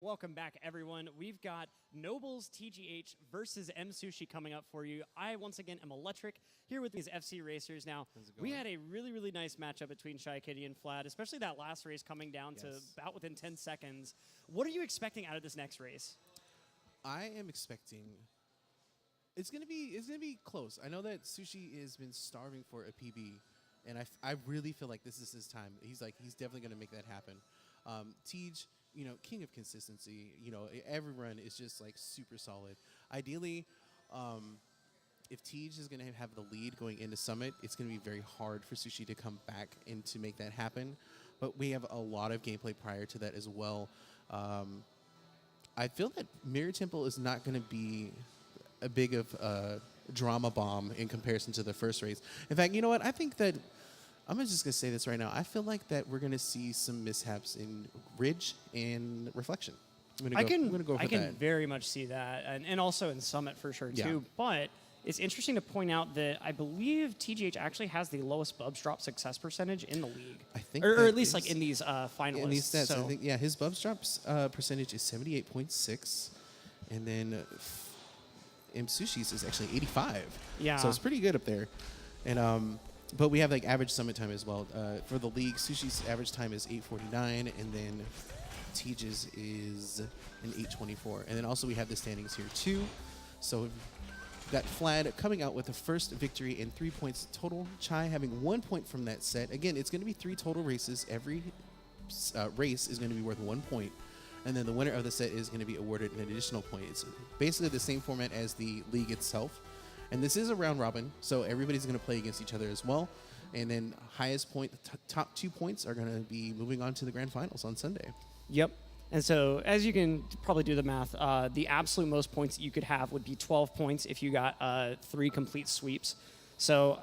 Welcome back, everyone. We've got Nobles TGH versus Msushi coming up for you. I, once again, am Electric, here with these FC Racers. Now, we had a really, really nice matchup between Shy Kitty and Flad, especially that last race coming down to about within 10 seconds. What are you expecting out of this next race? I am expecting it's gonna be close. I know that Sushi has been starving for a PB, and I really feel like this is his time. He's definitely gonna make that happen. Tej, king of consistency. Every run is just like super solid. Ideally, if Tej is gonna have the lead going into Summit, it's gonna be very hard for Sushi to come back and to make that happen. But we have a lot of gameplay prior to that as well. I feel that Mirror Temple is not going to be a big of a drama bomb in comparison to the first race. In fact, you know what? I think that I'm just going to say this right now. I feel like that we're going to see some mishaps in Ridge and Reflection. I can very much see that, and also in Summit for sure too. But it's interesting to point out that I believe TGH actually has the lowest Bubs drop success percentage in the league. I think, or at least like in these finalists. In these stats, so I think his Bubs drops percentage is 78.6, and then Msushi's is actually 85. Yeah, so it's pretty good up there. And but we have like average Summit time as well. For the league, Sushi's average time is 8:49, and then Tej's is an 8:24. And then also we have the standings here too. So got Flad coming out with the first victory in 3 points total. Chai having 1 point from that set. Again, it's going to be 3 total races. Every race is going to be worth 1 point. And then the winner of the set is going to be awarded an additional point. It's basically the same format as the league itself. And this is a round robin, so everybody's going to play against each other as well. And then highest point, the top 2 points are going to be moving on to the grand finals on Sunday. Yep. And so, as you can probably do the math, the absolute most points that you could have would be 12 points if you got 3 complete sweeps. So,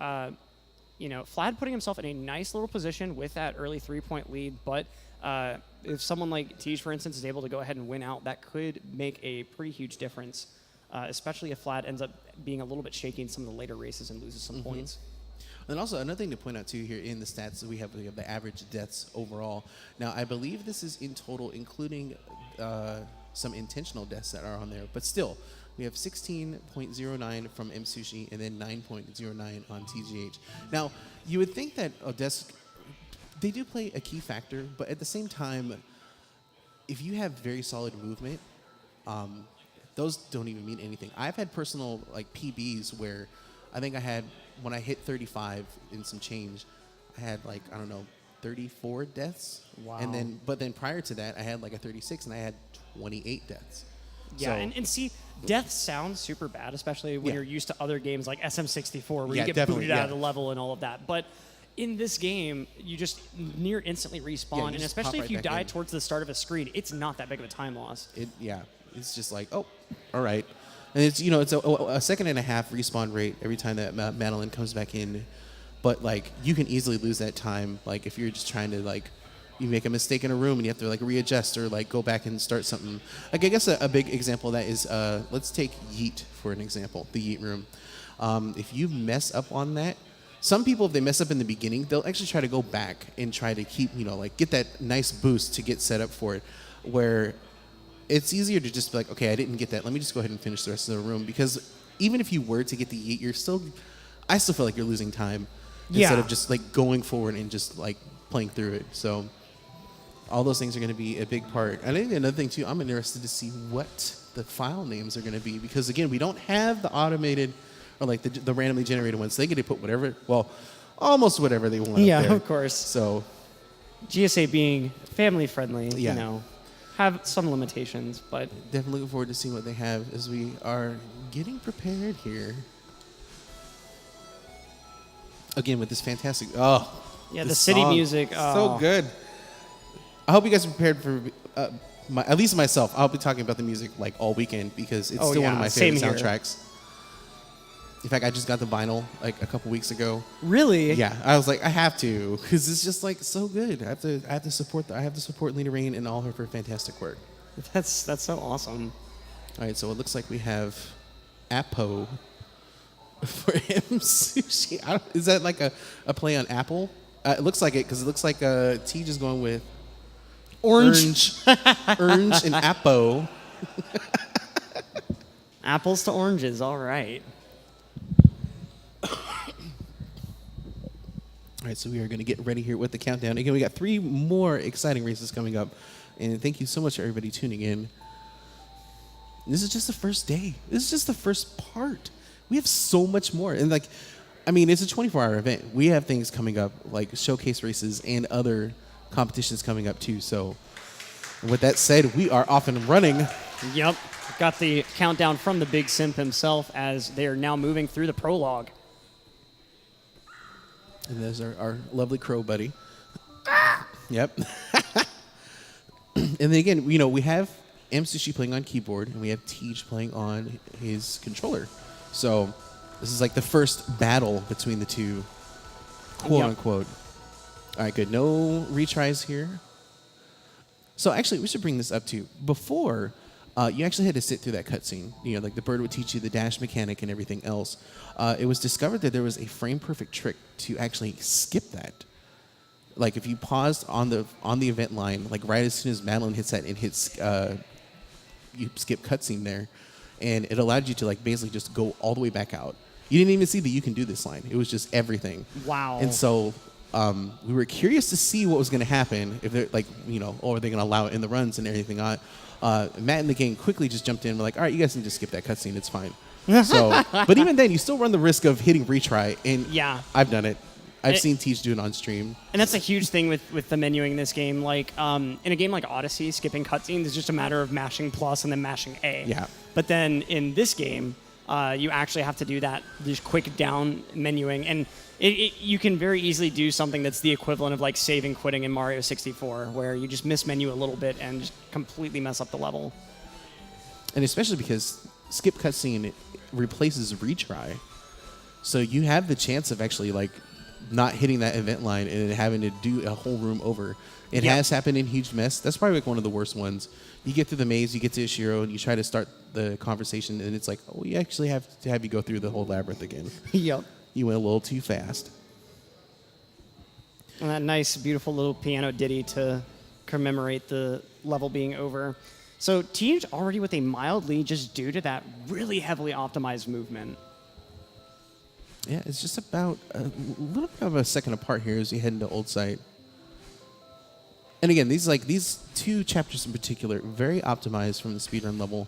Flad putting himself in a nice little position with that early 3-point lead. But if someone like Tej, for instance, is able to go ahead and win out, that could make a pretty huge difference, especially if Flad ends up being a little bit shaky in some of the later races and loses some points. And also, another thing to point out, too, here in the stats, we have the average deaths overall. Now, I believe this is in total, including some intentional deaths that are on there. But still, we have 16.09 from Msushi and then 9.09 on TGH. Now, you would think that deaths, they do play a key factor. But at the same time, if you have very solid movement, those don't even mean anything. I've had personal PBs where I think I had, when I hit 35 and some change, I had 34 deaths. Wow. But then prior to that, I had a 36 and I had 28 deaths. Yeah, so, and see, death sounds super bad, especially when you're used to other games like SM64 where you get booted out of the level and all of that. But in this game, you just near instantly respawn, and especially if you die towards the start of a screen, it's not that big of a time loss. It's just oh, all right. And it's it's a second and a half respawn rate every time that Madeline comes back in, but you can easily lose that time. If you're just trying to you make a mistake in a room and you have to readjust or go back and start something. I guess a big example of that is let's take Yeet for an example, the Yeet room. If you mess up on that, some people, if they mess up in the beginning, they'll actually try to go back and try to keep get that nice boost to get set up for it, where it's easier to just be okay, I didn't get that. Let me just go ahead and finish the rest of the room. Because even if you were to get the Yeet, I still feel like you're losing time instead of just going forward and just playing through it. So all those things are going to be a big part. And I think another thing too, I'm interested to see what the file names are going to be, because again, we don't have the automated or the randomly generated ones. They get to put almost whatever they want. Yeah, up there. Of course. So GSA being family friendly, have some limitations, but definitely looking forward to seeing what they have as we are getting prepared here. Again, with this fantastic, the city music, so good. I hope you guys are prepared for, at least myself. I'll be talking about the music all weekend because it's still one of my favorite soundtracks. In fact, I just got the vinyl a couple weeks ago. Really? Yeah, I was I have to, because it's just so good. I have to support Lena Rain and all her fantastic work. That's so awesome. All right, so it looks like we have Apo for Msushi. Is that a play on Apple? It looks like it, because it looks like Tej is going with Orange. Orange and apple. Apples to oranges, all right. All right, so we are going to get ready here with the countdown. Again, we got 3 more exciting races coming up. And thank you so much for everybody tuning in. This is just the first day. This is just the first part. We have so much more. And like, I mean, it's a 24-hour event. We have things coming up, like showcase races and other competitions coming up too. So with that said, we are off and running. Yep. Got the countdown from the Big Simp himself as they are now moving through the prologue. And there's our lovely crow buddy. Yep. And then again, you know, we have Msushi playing on keyboard, and we have Tej playing on his controller. So this is like the first battle between the two, quote unquote. All right, good. No retries here. So actually, we should bring this up too. Before, you actually had to sit through that cutscene. You know, like the bird would teach you the dash mechanic and everything else. It was discovered that there was a frame-perfect trick to actually skip that. Like if you paused on the event line, like right as soon as Madeline hits that and hits, you skip cutscene there, and it allowed you to like basically just go all the way back out. You didn't even see the "you can do this" line. It was just everything. Wow. And so we were curious to see what was going to happen if they're like, you know, or are they going to allow it in the runs and everything on. Matt and the gang quickly just jumped in. We're like, all right, you guys can just skip that cutscene. It's fine. So, but even then, you still run the risk of hitting retry. And yeah, I've done it. I've seen Tej do it on stream. And that's a huge thing with the menuing in this game. Like in a game like Odyssey, skipping cutscenes is just a matter of mashing plus and then mashing A. Yeah. But then in this game, you actually have to do that, just quick down menuing. And you can very easily do something that's the equivalent of like saving quitting in Mario 64, where you just miss menu a little bit and just completely mess up the level. And especially because skip cutscene replaces retry. So you have the chance of actually like not hitting that event line and then having to do a whole room over. It has happened in Huge Mess. That's probably like one of the worst ones. You get through the maze, you get to Ishiro, and you try to start the conversation, and it's like, oh, we actually have to have you go through the whole labyrinth again. Yep. You went a little too fast. And that nice, beautiful little piano ditty to commemorate the level being over. So Tej already with a mild lead just due to that really heavily optimized movement. Yeah, it's just about a little bit of a second apart here as you head into Old Site. And again, these 2 chapters in particular, very optimized from the speedrun level.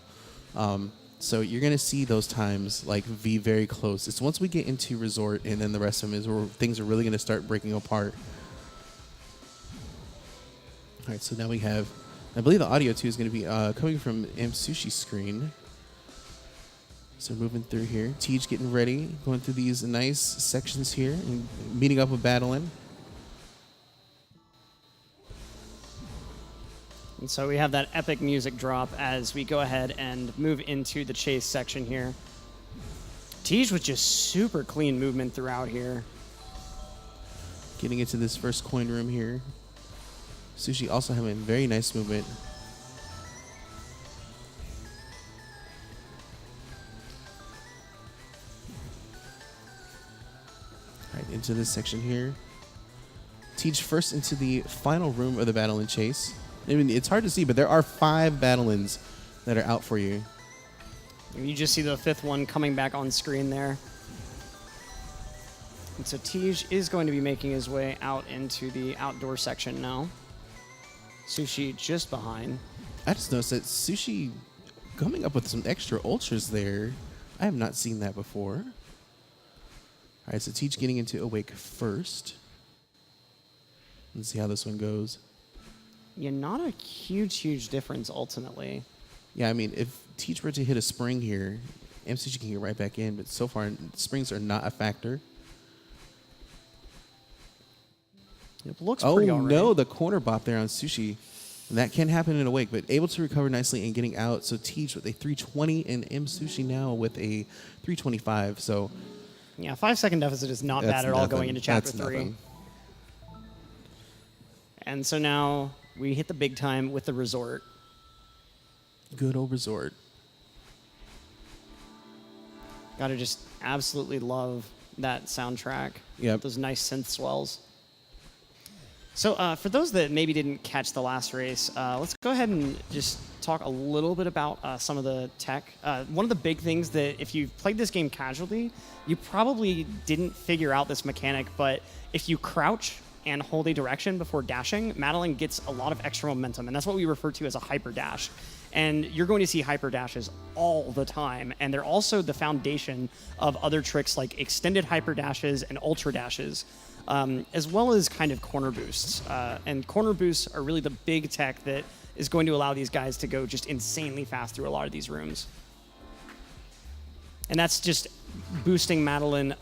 So you're going to see those times like be very close. It's once we get into Resort and then the rest of them is where things are really going to start breaking apart. All right, so now we have, I believe the audio too is going to be coming from Msushi's screen. So moving through here, Tej getting ready, going through these nice sections here and meeting up with Battlein. And so we have that epic music drop as we go ahead and move into the chase section here. Tej with just super clean movement throughout here. Getting into this first coin room here. Sushi also having very nice movement. All right, into this section here. Tej first into the final room of the Battlein chase. I mean, it's hard to see, but there are 5 Battleins that are out for you. You just see the 5th one coming back on screen there. And so Tej is going to be making his way out into the outdoor section now. Sushi just behind. I just noticed that Sushi coming up with some extra ultras there. I have not seen that before. All right, so Tej getting into Awake first. Let's see how this one goes. Yeah, not a huge difference ultimately. Yeah, I mean, if Tej were to hit a spring here, Msushi can get right back in, but so far, springs are not a factor. It looks pretty all right. No, the corner bop there on Sushi. And that can happen in Awake, but able to recover nicely and getting out. So Tej with a 320 and Msushi now with a 325. So yeah, 5-second deficit is not bad at all going into Chapter 3. Nothing. And so now we hit the big time with the Resort. Good old Resort. Gotta just absolutely love that soundtrack. Yep. Those nice synth swells. So for those that maybe didn't catch the last race, let's go ahead and just talk a little bit about some of the tech. One of the big things that if you've played this game casually, you probably didn't figure out this mechanic, but if you crouch and hold a direction before dashing, Madeline gets a lot of extra momentum, and that's what we refer to as a hyper dash. And you're going to see hyper dashes all the time, and they're also the foundation of other tricks like extended hyper dashes and ultra dashes, as well as kind of corner boosts. And corner boosts are really the big tech that is going to allow these guys to go just insanely fast through a lot of these rooms. And that's just boosting Madeline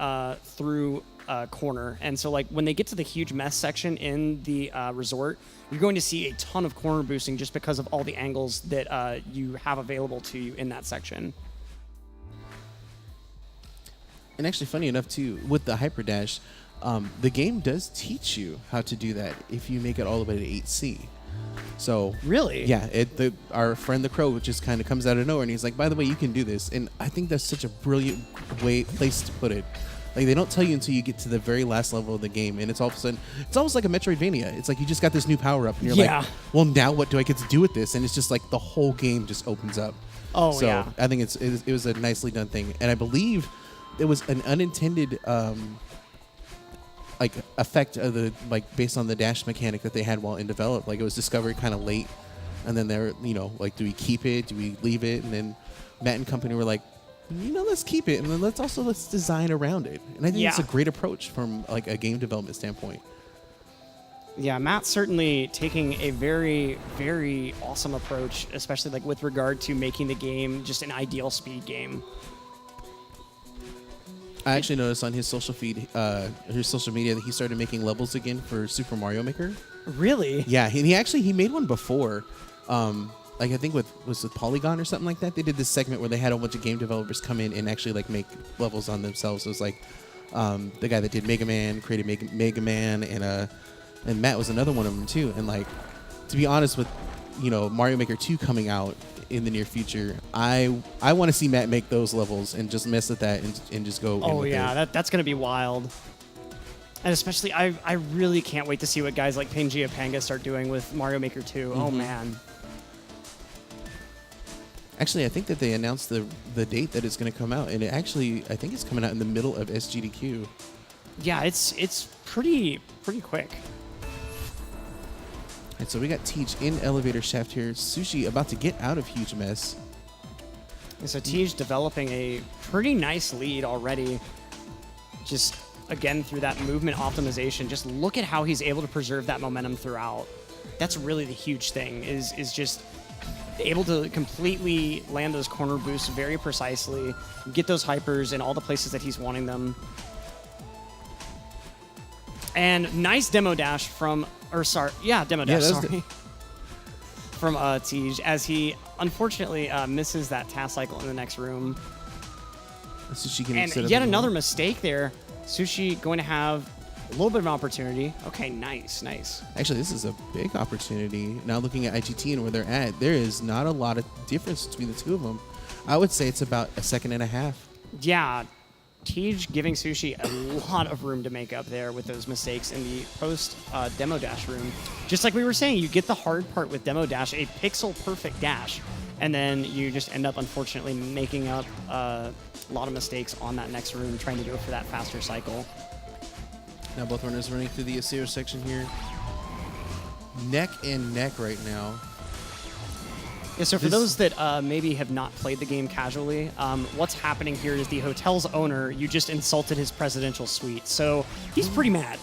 through a corner. And so like when they get to the huge mess section in the resort, you're going to see a ton of corner boosting just because of all the angles that you have available to you in that section. And actually, funny enough, too, with the hyper dash, the game does teach you how to do that if you make it all the way to 8C. So really, yeah, our friend the Crow just kind of comes out of nowhere, and he's like, "By the way, you can do this." And I think that's such a brilliant place to put it. Like, they don't tell you until you get to the very last level of the game, and it's all of a sudden, it's almost like a Metroidvania. It's like you just got this new power up, and you're like, "Well, now what do I get to do with this?" And it's just like the whole game just opens up. Oh, so yeah. I think it was a nicely done thing, and I believe it was an unintended like effect of the based on the dash mechanic that they had while in develop. Like, it was discovered kind of late, and then they're like, do we keep it? Do we leave it? And then Matt and company were like, let's keep it, and then let's design around it. And I think it's a great approach from like a game development standpoint. Yeah, Matt's certainly taking a very, very awesome approach, especially like with regard to making the game just an ideal speed game. I actually noticed on his social feed, his social media, that he started making levels again for Super Mario Maker. Really? Yeah, he made one before. Like, I think was with Polygon or something like that. They did this segment where they had a bunch of game developers come in and actually like make levels on themselves. It was like the guy that did Mega Man created Mega Man, and Matt was another one of them too. And like, to be honest, with Mario Maker 2 coming out in the near future, I want to see Matt make those levels and just mess with that and just go. Oh yeah, that's gonna be wild. And especially, I really can't wait to see what guys like Pangaea Panga start doing with Mario Maker 2. Mm-hmm. Oh man. Actually, I think that they announced the date that it's going to come out, and I think it's coming out in the middle of SGDQ. Yeah, it's pretty quick. And so we got Teach in elevator shaft here. Sushi about to get out of huge mess. And so Teach developing a pretty nice lead already. Just again through that movement optimization. Just look at how he's able to preserve that momentum throughout. That's really the huge thing. Is just able to completely land those corner boosts very precisely, get those hypers in all the places that he's wanting them. And nice demo dash from, demo dash, sorry. From Tej, as he unfortunately misses that task cycle in the next room. Sushi can and yet another mistake there. Sushi going to have a little bit of an opportunity. Okay, nice. Actually, this is a big opportunity. Now looking at IGT and where they're at, there is not a lot of difference between the two of them. I would say it's about a second and a half. Yeah, Tej giving Sushi a lot of room to make up there with those mistakes in the post demo dash room. Just like we were saying, you get the hard part with demo dash, a pixel perfect dash, and then you just end up unfortunately making up a lot of mistakes on that next room trying to go for that faster cycle. Now both runners running through the Asero section here. Neck and neck right now. Yeah, so for those that maybe have not played the game casually, what's happening here is the hotel's owner, you just insulted his presidential suite. So he's pretty mad.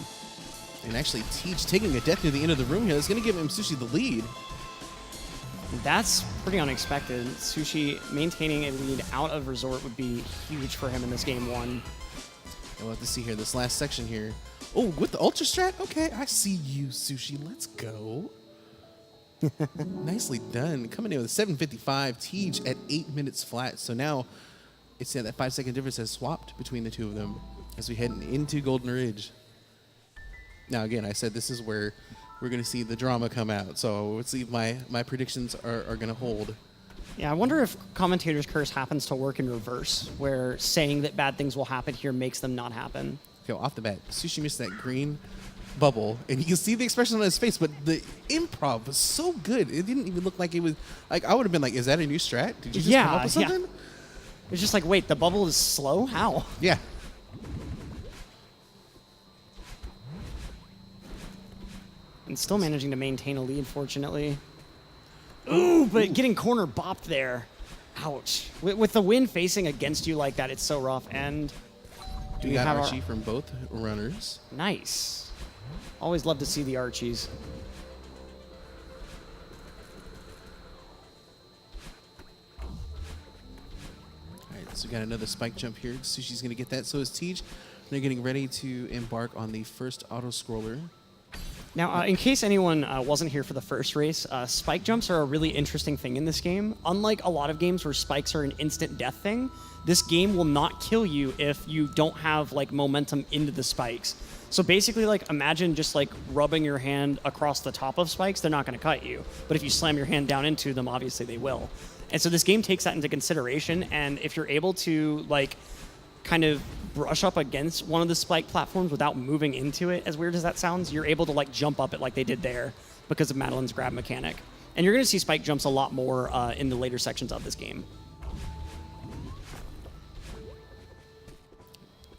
And actually Teach taking a death near the end of the room here. That's going to give Msushi the lead. That's pretty unexpected. Sushi maintaining a lead out of resort would be huge for him in this game one. And we'll have to see here, this last section here. Oh, with the Ultra Strat? Okay, I see you, Sushi. Let's go. Nicely done. Coming in with a 7:55. Tej at 8 minutes flat. So now it's that 5-second difference has swapped between the two of them as we head into Golden Ridge. Now, again, I said this is where we're going to see the drama come out. So let's see if my predictions are going to hold. Yeah, I wonder if Commentators' Curse happens to work in reverse, where saying that bad things will happen here makes them not happen. Okay, off the bat, Sushi missed that green. bubble, and you can see the expression on his face, but the improv was so good. It didn't even look like it was, like, I would have been like, is that a new strat? Did you just come up with something? It's just like, wait, the bubble is slow? How? Yeah. And still managing to maintain a lead, fortunately. Ooh, but getting corner bopped there. Ouch. With the wind facing against you like that, it's so rough. And we got Archie from both runners. Nice. Always love to see the Archies. All right, so we got another spike jump here. Sushi's going to get that. So is Tej. They're getting ready to embark on the first auto-scroller. Now, in case anyone wasn't here for the first race, spike jumps are a really interesting thing in this game. Unlike a lot of games where spikes are an instant death thing, this game will not kill you if you don't have like momentum into the spikes. So basically, like, imagine just like rubbing your hand across the top of spikes, they're not going to cut you. But if you slam your hand down into them, obviously they will. And so this game takes that into consideration, and if you're able to like kind of brush up against one of the spike platforms without moving into it, as weird as that sounds, you're able to like jump up it like they did there because of Madeline's grab mechanic. And you're going to see spike jumps a lot more in the later sections of this game.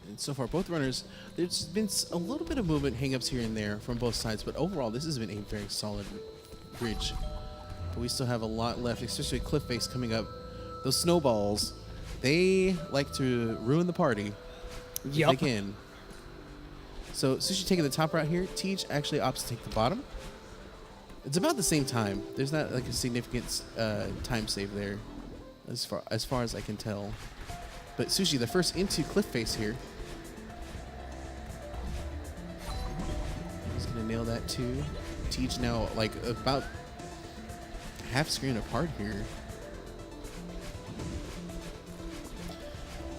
And so far, both runners, there's been a little bit of movement, hang-ups here and there from both sides, but overall, this has been a very solid bridge. But we still have a lot left, especially with cliff face coming up. Those snowballs, they like to ruin the party. Yep. They can. So Sushi taking the top route here. Tej actually opts to take the bottom. It's about the same time. There's not like a significant time save there, as far as I can tell. But Sushi, the first into cliff face here. He's gonna nail that too. Tej now like about half screen apart here.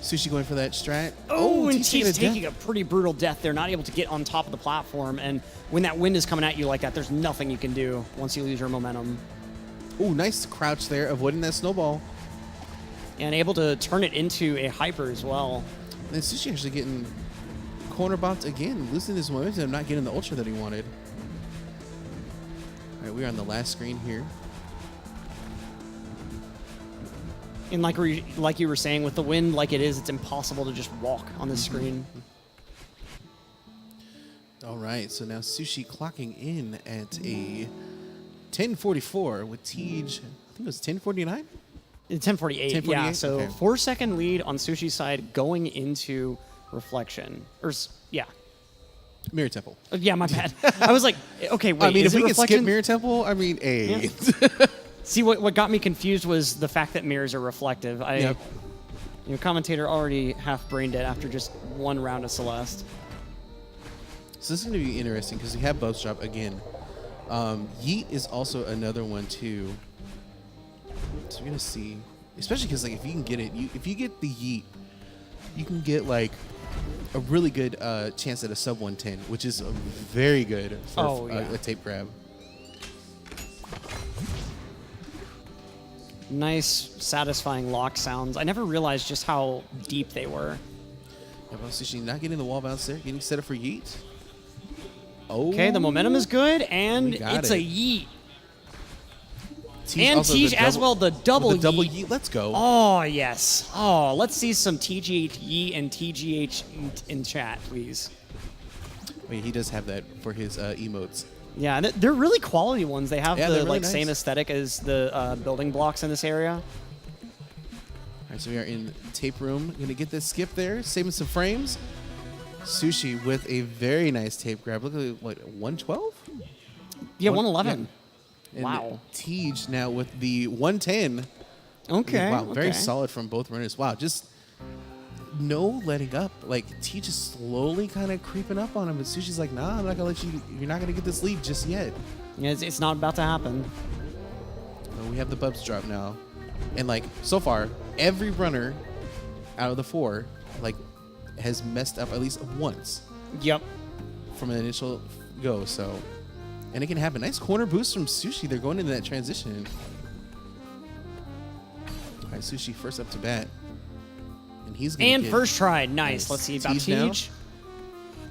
Sushi going for that strat. Oh, and Tej's taking a pretty brutal death. They're not able to get on top of the platform, and when that wind is coming at you like that, there's nothing you can do once you lose your momentum. Oh, nice crouch there, avoiding that snowball. And able to turn it into a hyper as well. And then Sushi actually getting corner bopped again, losing his momentum, not getting the ultra that he wanted. All right, we are on the last screen here. And like you were saying, with the wind like it is, it's impossible to just walk on the screen. All right, so now Sushi clocking in at a 10:44 with Tej. I think it was 10:49. 10:48. Yeah. So okay. 4-second lead on Sushi's side going into reflection. Yeah. Mirror Temple. Yeah, my bad. I was like, okay, wait. I mean, is if we it can skip reflection? Mirror Temple, I mean, hey. Yeah. See, what got me confused was the fact that mirrors are reflective. Yep. Commentator already half brain dead after just one round of Celeste. So this is going to be interesting because we have Bubs Drop again. Yeet is also another one too. So we're going to see, especially because like if you can get it, if you get the Yeet, you can get like a really good chance at a sub 110, which is very good for a tape grab. Nice, satisfying lock sounds. I never realized just how deep they were. Yeah, well, Sushi not getting the wall bounce there. Getting set up for Yeet. Oh. Okay, the momentum is good, and it's a Yeet. And Tej as well, the double yeet. Double yeet. Yeet. Let's go. Oh, yes. Oh, let's see some TGH Yeet and TGH Yeet in chat, please. Wait, he does have that for his emotes. Yeah, they're really quality ones. They have the really nice. same aesthetic as the building blocks in this area. All right, so we are in tape room. Gonna get this skip there, saving some frames. Sushi with a very nice tape grab. Look at what, 112? Yeah, 111. Yeah. And wow. Tej now with the 110. Okay. Wow, very okay. solid from both runners. Wow, just no letting up. Like Tej just slowly kind of creeping up on him, but Sushi's like, nah, I'm not gonna let you. You're not gonna get this lead just yet. Yeah, it's not about to happen. Well, we have the Bubs Drop now, and like so far, every runner out of the 4 like has messed up at least once. Yep. From an initial go, so. And it can happen. Nice corner boost from Sushi. They're going into that transition. All right, Sushi first up to bat. And he's gonna first try. Nice. Let's see about Tej now. Tej.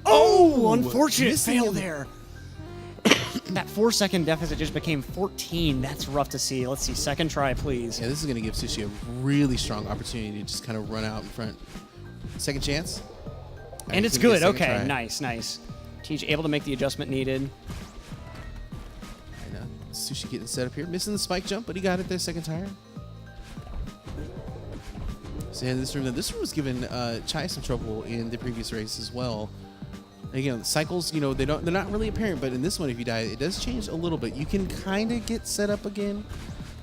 Oh, unfortunate missing fail him. there. That 4-second deficit just became 14. That's rough to see. Let's see. Second try, please. Yeah, this is going to give Sushi a really strong opportunity to just kind of run out in front. Second chance. And it's good. Okay, nice. Teach able to make the adjustment needed. Right now, Sushi getting set up here. Missing the spike jump, but he got it there second tire. So yeah, this room was giving Chai some trouble in the previous race as well. Again, the cycles, they're not really apparent, but in this one, if you die, it does change a little bit. You can kind of get set up again,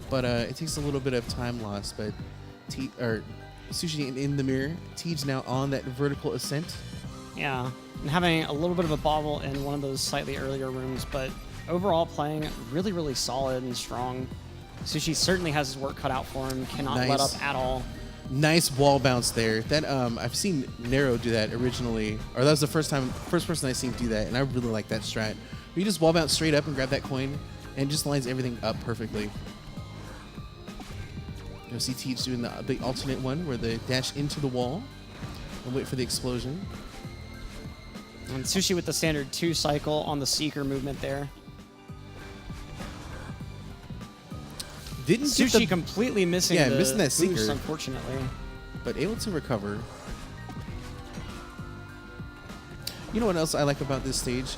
but it takes a little bit of time lost. But Sushi in the mirror, Teej now on that vertical ascent. Yeah, and having a little bit of a bobble in one of those slightly earlier rooms, but overall playing really, really solid and strong. Sushi certainly has his work cut out for him. Cannot let up at all. Nice wall bounce there. That I've seen Nero do that originally, or that was the first person I seen do that, and I really like that strat. You just wall bounce straight up and grab that coin, and it just lines everything up perfectly. You'll see Teach doing the alternate one where they dash into the wall and wait for the explosion. And Sushi with the standard 2 cycle on the Seeker movement there. Sushi completely missing the missing that boost, Seeker, unfortunately. but able to recover. You know what else I like about this stage?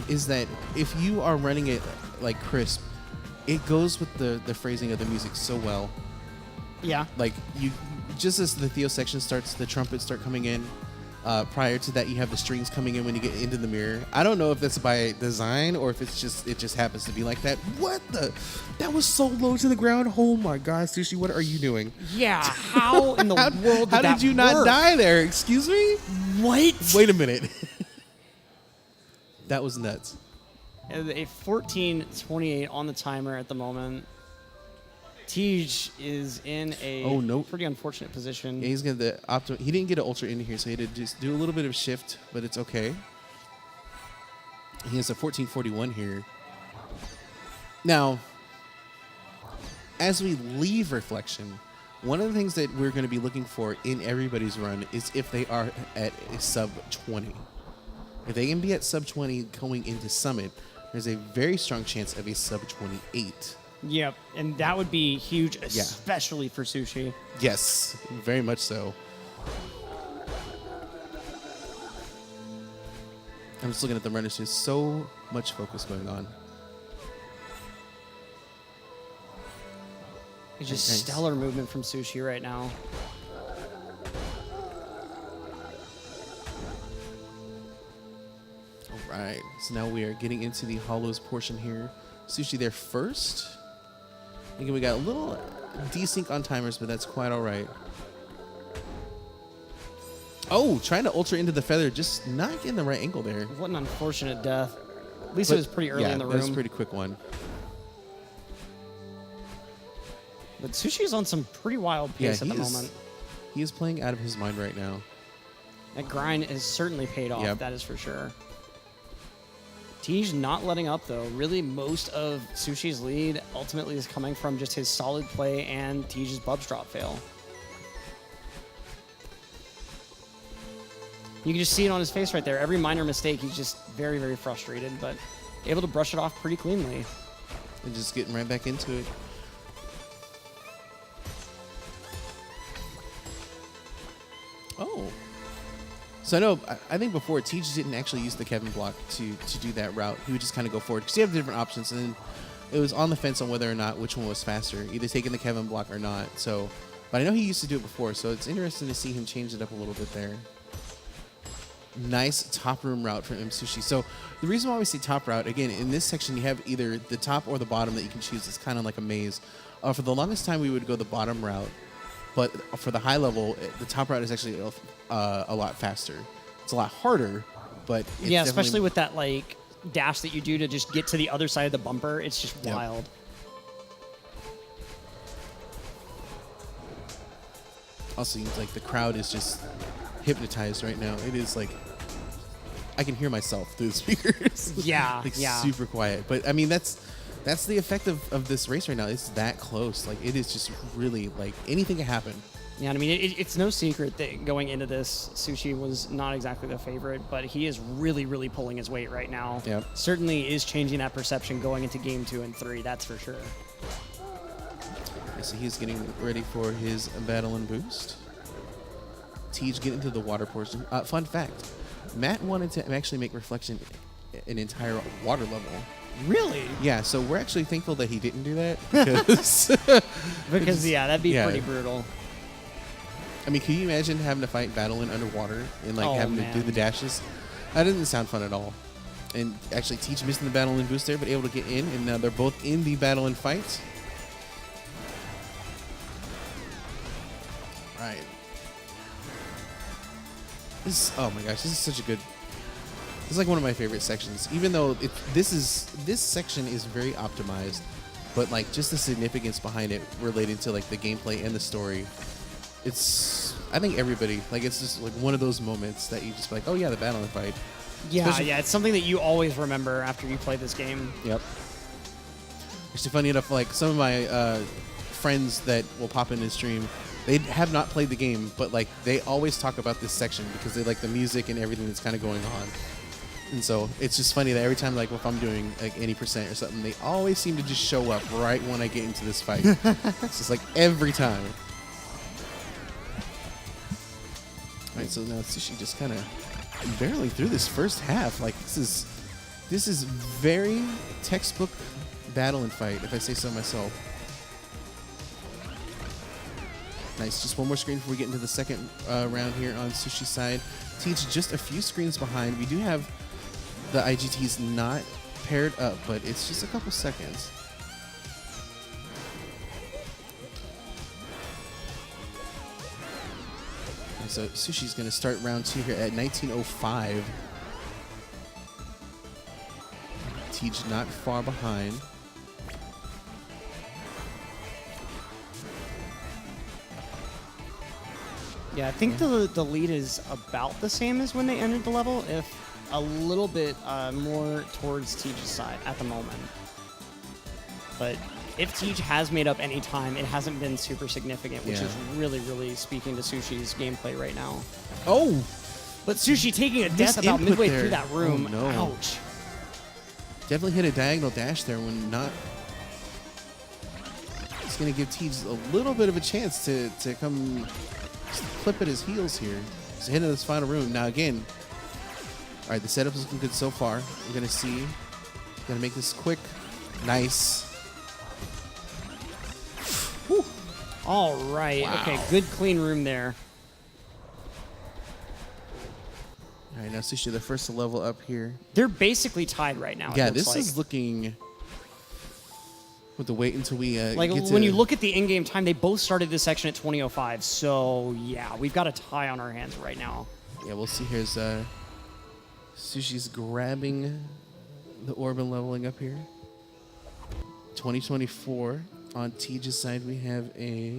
Is that if you are running it like crisp, it goes with the phrasing of the music so well. Yeah. Like just as the Theo section starts, the trumpets start coming in. Prior to that, you have the strings coming in when you get into the mirror. I don't know if that's by design or if it just happens to be like that. What the? That was so low to the ground. Oh my God, Sushi, what are you doing? Yeah, how in the world how did you not die there? Excuse me? What? Wait a minute. That was nuts. A 14:28 on the timer at the moment. Tej is in a pretty unfortunate position. Yeah, he's gonna he didn't get an ultra in here, so he had to just do a little bit of shift, but it's okay. He has a 14:41 here. Now, as we leave Reflection, one of the things that we're going to be looking for in everybody's run is if they are at a sub 20. If they can be at sub 20 going into Summit, there's a very strong chance of a sub 28. Yep, and that would be huge, especially for Sushi. Yes, very much so. I'm just looking at the runners. There's so much focus going on. It's just stellar movement from Sushi right now. All right, so now we are getting into the hollows portion here. Sushi there first. Again, we got a little desync on timers, but that's quite all right. Oh, trying to ultra into the feather, just not getting the right angle there. What an unfortunate death. At least it was pretty early in the room. That was a pretty quick one. But Sushi's on some pretty wild pace at the moment. He is playing out of his mind right now. That grind has certainly paid off, that is for sure. Tej not letting up, though. Really, most of Sushi's lead ultimately is coming from just his solid play and Tej's bubs drop fail. You can just see it on his face right there. Every minor mistake, he's just very, very frustrated, but able to brush it off pretty cleanly. And just getting right back into it. Oh. So I think before, Tej didn't actually use the Kevin block to do that route. He would just kind of go forward because you have different options, and then it was on the fence on whether or not which one was faster, either taking the Kevin block or not. So, but I know he used to do it before, so it's interesting to see him change it up a little bit there. Nice top room route from Msushi. So the reason why we say top route, again, in this section you have either the top or the bottom that you can choose. It's kind of like a maze. For the longest time we would go the bottom route, but for the high level, the top route is actually a lot faster. It's a lot harder, but it's especially with that like dash that you do to just get to the other side of the bumper. It's just wild. Also, like the crowd is just hypnotized right now. It is like I can hear myself through the speakers. Yeah, like super quiet. But I mean, that's the effect of this race right now. It's that close. Like it is just really like anything can happen. Yeah, I mean, it's no secret that going into this, Sushi was not exactly the favorite, but he is really, really pulling his weight right now. Yep. Certainly is changing that perception going into game 2 and 3, that's for sure. Okay, so he's getting ready for his battle and boost. Tej getting to the water portion. Fun fact, Matt wanted to actually make Reflection an entire water level. Really? Yeah, so we're actually thankful that he didn't do that because Because, yeah, that'd be pretty brutal. I mean, can you imagine having to fight battling underwater and like having to do the dashes? That doesn't sound fun at all. And actually, Tej missing the battle and boost there, but able to get in, and now they're both in the battle and fight. Right. Oh my gosh, this is such a good. This is like one of my favorite sections. Even though this section is very optimized, but like just the significance behind it related to like the gameplay and the story. I think everybody, like, it's just like one of those moments that you just be like, oh yeah, the battle and fight. Yeah, it's something that you always remember after you play this game. Yep. Actually, funny enough, like some of my friends that will pop in and stream, they have not played the game, but like they always talk about this section because they like the music and everything that's kind of going on. And so it's just funny that every time, like if I'm doing like any percent or something, they always seem to just show up right when I get into this fight. It's just like every time. All right, so now Sushi just kind of barely through this first half. Like this is very textbook battle and fight, if I say so myself. Nice, just one more screen before we get into the second round here on Sushi's side. Tej just a few screens behind. We do have the IGTs not paired up, but it's just a couple seconds. And so Sushi's going to start round 2 here at 19:05. Tej not far behind. Yeah, I think the lead is about the same as when they entered the level, if a little bit more towards Tej's side at the moment. But if Tej has made up any time, it hasn't been super significant, which is really, really speaking to Sushi's gameplay right now. Oh! But Sushi taking a death about midway through that room. Oh, no. Ouch. Definitely hit a diagonal dash there when not. It's going to give Tej a little bit of a chance to come clip at his heels here. So hitting this final room. Now again, all right, the setup is looking good so far. We're going to see. Going to make this quick. Nice. Whew. All right. Wow. Okay, good clean room there. All right, now Sushi, the first to level up here. They're basically tied right now. Yeah, this is looking. With the wait until we like get when you look at the in-game time, they both started this section at 20:05. So yeah, we've got a tie on our hands right now. Yeah, we'll see. Here's Sushi's grabbing the orb and leveling up here. 2024 on Tej's side, we have a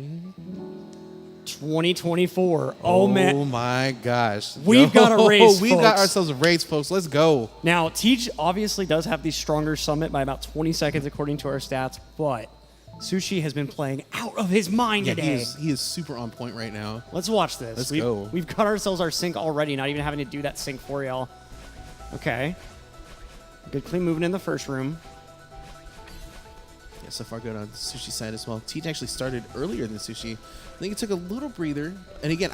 2024. Oh man! Oh my gosh! We've got a race. We've got ourselves a race, folks. Let's go. Now, Tej obviously does have the stronger summit by about 20 seconds according to our stats, but Sushi has been playing out of his mind today. He is super on point right now. Let's watch this. Let's go. We've got ourselves our sync already, not even having to do that sync for y'all. Okay. Good clean movement in the first room. Yeah, so far good on Sushi's side as well. Tej actually started earlier than Sushi. I think it took a little breather. And again,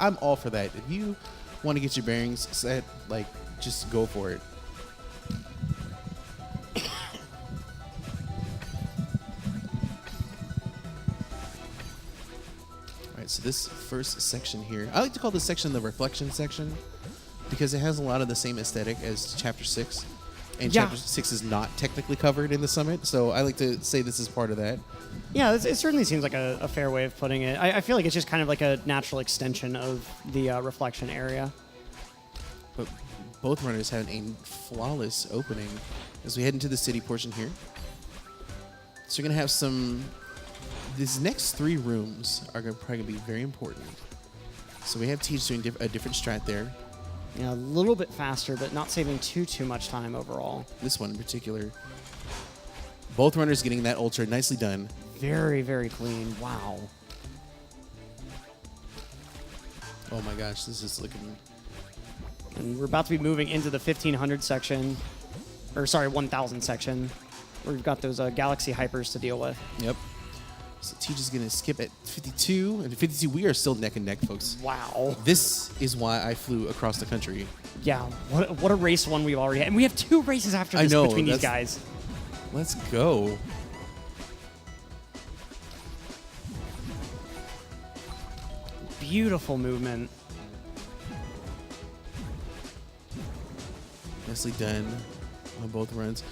I'm all for that. If you want to get your bearings set, like, just go for it. All right, so this first section here, I like to call this section the reflection section because it has a lot of the same aesthetic as Chapter 6. And Chapter 6 is not technically covered in the summit, so I like to say this is part of that. Yeah, it certainly seems like a fair way of putting it. I feel like it's just kind of like a natural extension of the reflection area. But both runners had a flawless opening as we head into the city portion here. So you're going to have some... These next 3 rooms are probably going to be very important. So we have Tej doing a different strat there. Yeah, a little bit faster, but not saving too much time overall. This one in particular. Both runners getting that ultra. Nicely done. Very, very clean. Wow. Oh my gosh, this is looking... And we're about to be moving into the 1500 section, or sorry, 1000 section, where we've got those Galaxy Hypers to deal with. Yep. So Teach is going to skip at 52. And at 52, we are still neck and neck, folks. Wow. This is why I flew across the country. Yeah, what a race one we've already had. And we have 2 races after this between these guys. Let's go. Beautiful movement. Nicely done on both runs.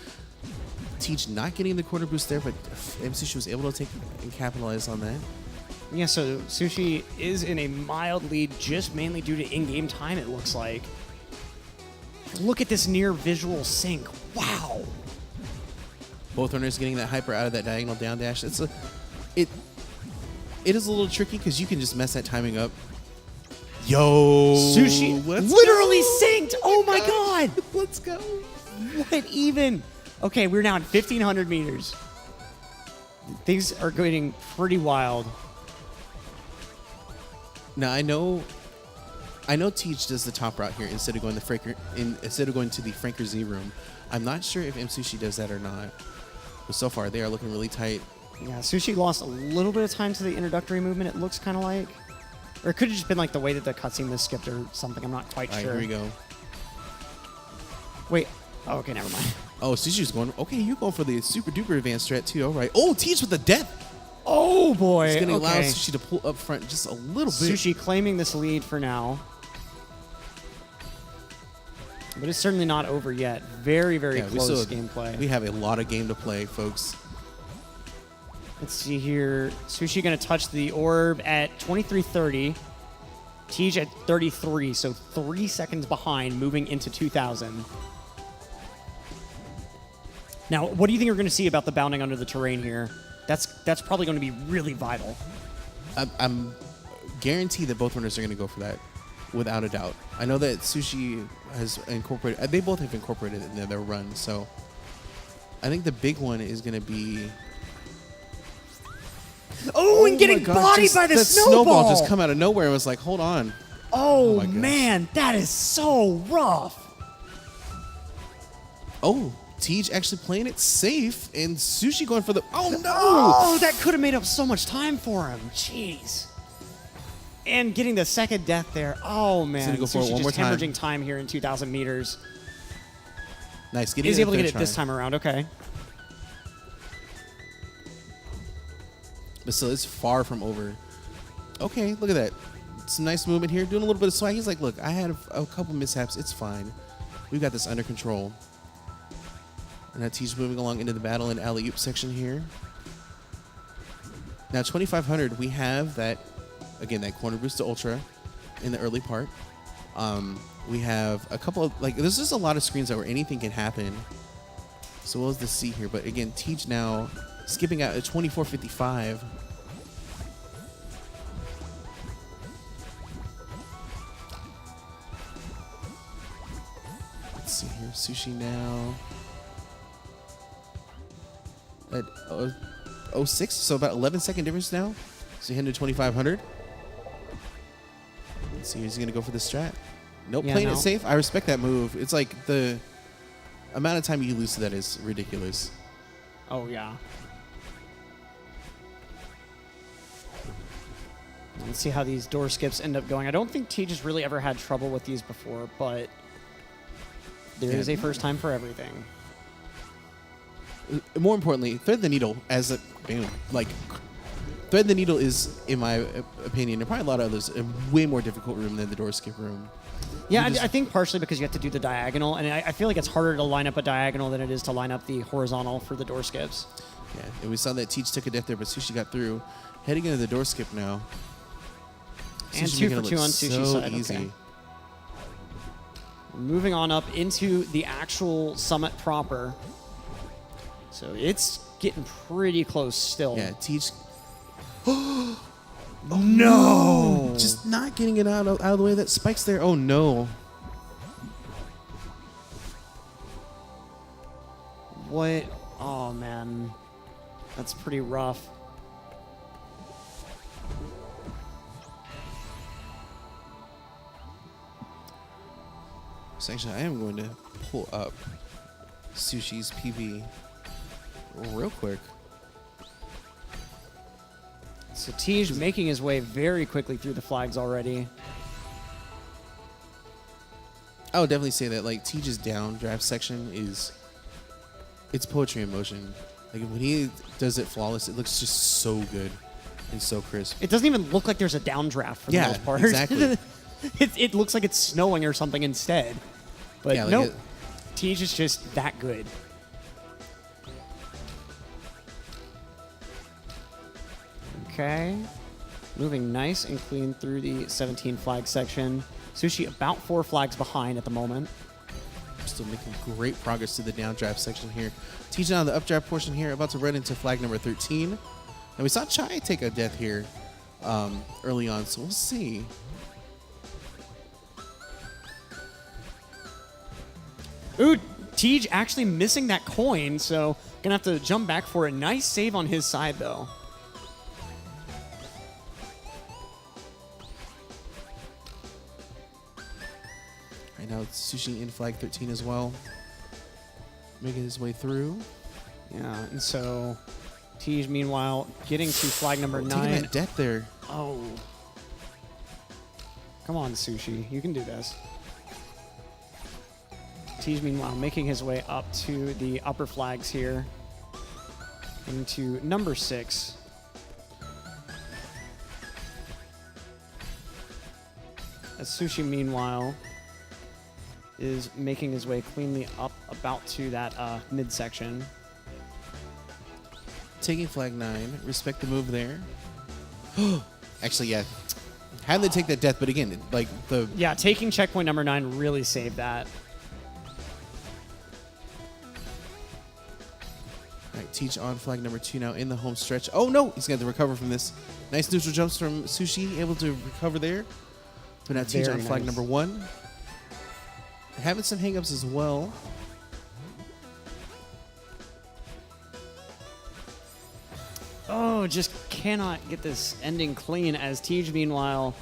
Teach not getting the quarter boost there, but Msushi was able to take and capitalize on that. Yeah, so Sushi is in a mild lead just mainly due to in-game time, it looks like. Look at this near visual sync. Wow. Both runners getting that hyper out of that diagonal down dash. It is a little tricky because you can just mess that timing up. Yo, Sushi literally synced. Oh my god. Let's go. What even? Okay, we're now at 1,500 meters. Things are getting pretty wild. Now I know Teach does the top route here instead of going to the Franker Z room. I'm not sure if Msushi does that or not. But so far they are looking really tight. Yeah, Sushi lost a little bit of time to the introductory movement, it looks kind of like. Or it could have just been like the way that the cutscene was skipped or something. I'm not quite All right, sure. here we go. Wait. Oh, okay, never mind. Oh, Sushi's going. Okay, you're going for the super duper advanced strat too. All right. Oh, Teach with the death. Oh boy. It's going to allow okay. Sushi to pull up front just a little bit. Sushi claiming this lead for now. But it's certainly not over yet. Very, very close gameplay. We have a lot of game to play, folks. Let's see here. Sushi going to touch the orb at 23:30. Tej at 33, so 3 seconds behind, moving into 2000. Now, what do you think we're going to see about the bounding under the terrain here? That's probably going to be really vital. I'm guaranteed that both runners are going to go for that, without a doubt. I know that Sushi has incorporated. They both have incorporated it in their run, so I think the big one is going to be. Oh, and getting bodied by the snowball just come out of nowhere and was like, hold on. Oh man, that is so rough. Oh, Tej actually playing it safe and Sushi going for the. Oh no! Oh, that could have made up so much time for him. Jeez. And getting the second death there. Oh man, go for it Sushi one just more time. hemorrhaging time here in 2,000 meters. Nice. He's able to get it this time around. Okay. But still, it's far from over. Okay, look at that. Some nice movement here. Doing a little bit of swag. He's like, look, I had a couple mishaps. It's fine. We've got this under control. And now T's moving along into the battle and alley-oop section here. Now, 2,500, we have that, again, that corner boost to ultra in the early part. We have a couple of, there's just a lot of screens where anything can happen. So we'll just see here. But again, Tej now skipping out at 24:55. Let's see here. Sushi now at 06, so about 11-second difference now. So heading to 2,500. Let's see, he's going to go for the strat. Nope, Yeah, playing no. it safe. I respect that move. It's like the amount of time you lose to that is ridiculous. Oh yeah. Let's see how these door skips end up going. I don't think Tej has really ever had trouble with these before, but there is a first time for everything. More importantly, thread the needle as a thread the needle is, in my opinion, and probably a lot of others, a way more difficult room than the door skip room. Yeah, I think partially because you have to do the diagonal, and I feel like it's harder to line up a diagonal than it is to line up the horizontal for the door skips. Yeah, and we saw that Tej took a death there, but Sushi got through. Heading into the door skip now. And Sushi 2 making for it 2 look on Sushi's so side. easy. Okay. Moving on up into the actual summit proper. So it's getting pretty close still. Yeah, Tej. Oh, no! Just not getting it out of the way. That spike's there. Oh no. What? Oh, man. That's pretty rough. So actually, I am going to pull up Sushi's PB real quick. So Tej making his way very quickly through the flags already. I would definitely say that like Tej's downdraft section it's poetry in motion. Like when he does it flawless, it looks just so good and so crisp. It doesn't even look like there's a downdraft for the most part. Exactly. It looks like it's snowing or something instead. But Yeah, like nope, Tej is just that good. Okay. Moving nice and clean through the 17 flag section. Sushi about 4 flags behind at the moment. Still making great progress to the downdraft section here. Tej on the updraft portion here, about to run into flag number 13. And we saw Chai take a death here early on, so we'll see. Ooh, Tej actually missing that coin, so gonna have to jump back for a nice save on his side though. Right now it's Sushi in flag 13 as well. Making his way through. Yeah, and so Tej meanwhile getting to flag number 9. Taking that death there. Oh. Come on, Sushi. You can do this. Tej meanwhile making his way up to the upper flags here. Into number 6. As Sushi meanwhile is making his way cleanly up about to that midsection. Taking flag 9. Respect the move there. Actually, yeah. Had they take that death, but again, like the... Yeah, taking checkpoint number 9 really saved that. All right, Tej on flag number 2 now in the home stretch. Oh, no! He's going to have to recover from this. Nice neutral jumps from Sushi, able to recover there. But now Tej on flag number 1. Having some hangups as well. Oh, just cannot get this ending clean as Tej meanwhile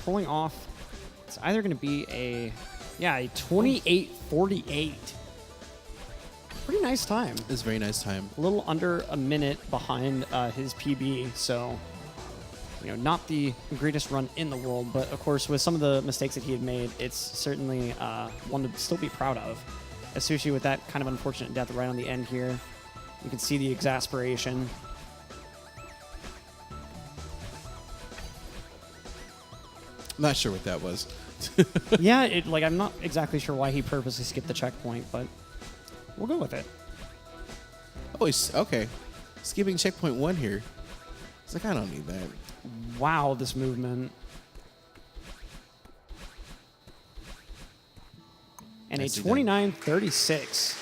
pulling off. It's either going to be a 28:48. Pretty nice time. It's a very nice time. A little under a minute behind his PB, so not the greatest run in the world, but of course with some of the mistakes that he had made, it's certainly one to still be proud of. As Sushi with that kind of unfortunate death right on the end here, you can see the exasperation. Not sure what that was. Yeah, I'm not exactly sure why he purposely skipped the checkpoint, but we'll go with it. Oh, okay. Skipping checkpoint 1 here. It's like, I don't need that. Wow, this movement. And a 29:36.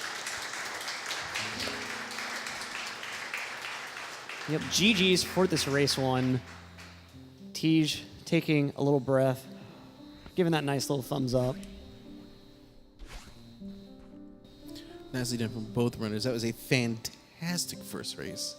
Yep, GG's for this race one. Tej taking a little breath, giving that nice little thumbs up. Nicely done from both runners. That was a fantastic first race.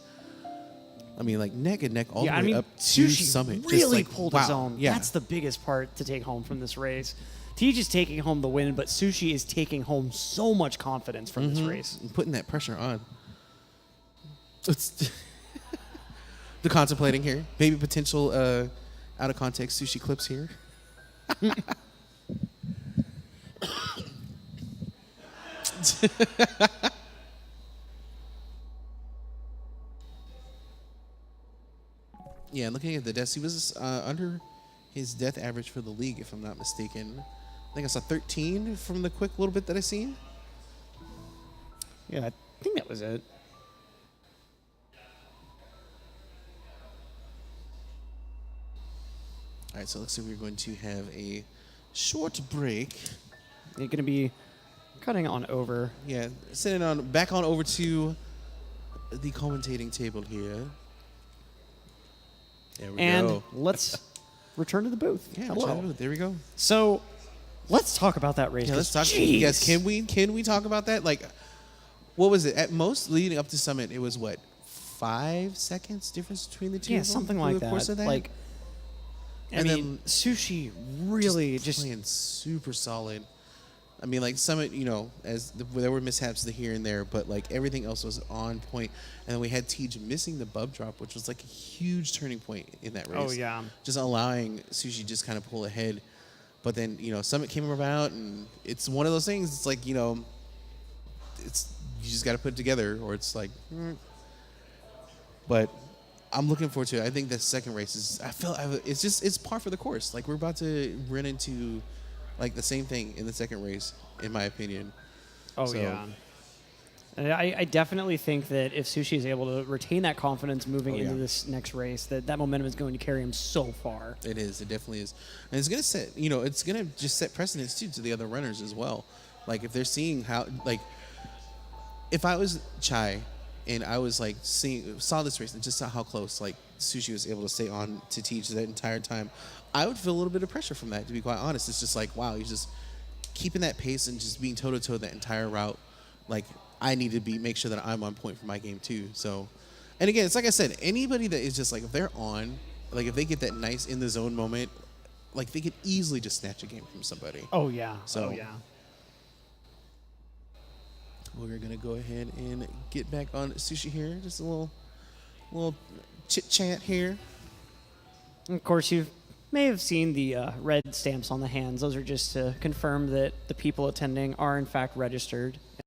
I mean, like neck and neck all the way up to Sushi summit. Really just pulled wow. his own. Yeah. That's the biggest part to take home from this race. Tej is taking home the win, but Sushi is taking home so much confidence from this race. And putting that pressure on. It's the contemplating here. Maybe potential out of context Sushi clips here. Yeah, looking at the deaths, he was under his death average for the league, if I'm not mistaken. I think I saw 13 from the quick little bit that I seen. Yeah, I think that was it. All right, so it looks like we're going to have a short break. You're going to be cutting on over. Yeah, sending on back on over to the commentating table here. There we go. And let's return to the booth. Yeah, Hello. there we go. So let's talk about that race. Yeah, let's talk. Jeez. Yes, can we talk about that? Like, what was it? At most, leading up to Summit, it was what, 5 seconds difference between the two? Yeah, of them something over like the course of that. Like, I And mean, Sushi really just playing super solid. I mean, like Summit, you know, there were mishaps here and there, but like everything else was on point. And then we had Tej missing the bub drop, which was like a huge turning point in that race. Oh, yeah. Just allowing Sushi just kind of pull ahead. But then, you know, Summit came about, and it's one of those things. It's like, you know, you just got to put it together, or it's like. But I'm looking forward to it. I think the second race is. It's par for the course. Like we're about to run into, like the same thing in the second race, in my opinion. Oh yeah. And I definitely think that if Sushi is able to retain that confidence moving into this next race, that momentum is going to carry him so far. It is. It definitely is. And it's going to set, you know, it's going to just set precedence, too, to the other runners as well. Like, if they're seeing how, like, if I was Chai and I was, like, saw this race and just saw how close, like, Sushi was able to stay on to Teach that entire time, I would feel a little bit of pressure from that, to be quite honest. It's just like, wow, he's just keeping that pace and just being toe-to-toe that entire route. Like, I need to make sure that I'm on point for my game too. So, and again, it's like I said, anybody that is just like, if they're on, like if they get that nice in the zone moment, like they could easily just snatch a game from somebody. Oh yeah. So, oh yeah. We're gonna go ahead and get back on Sushi here. Just a little chit chat here. And of course, you may have seen the red stamps on the hands. Those are just to confirm that the people attending are in fact registered.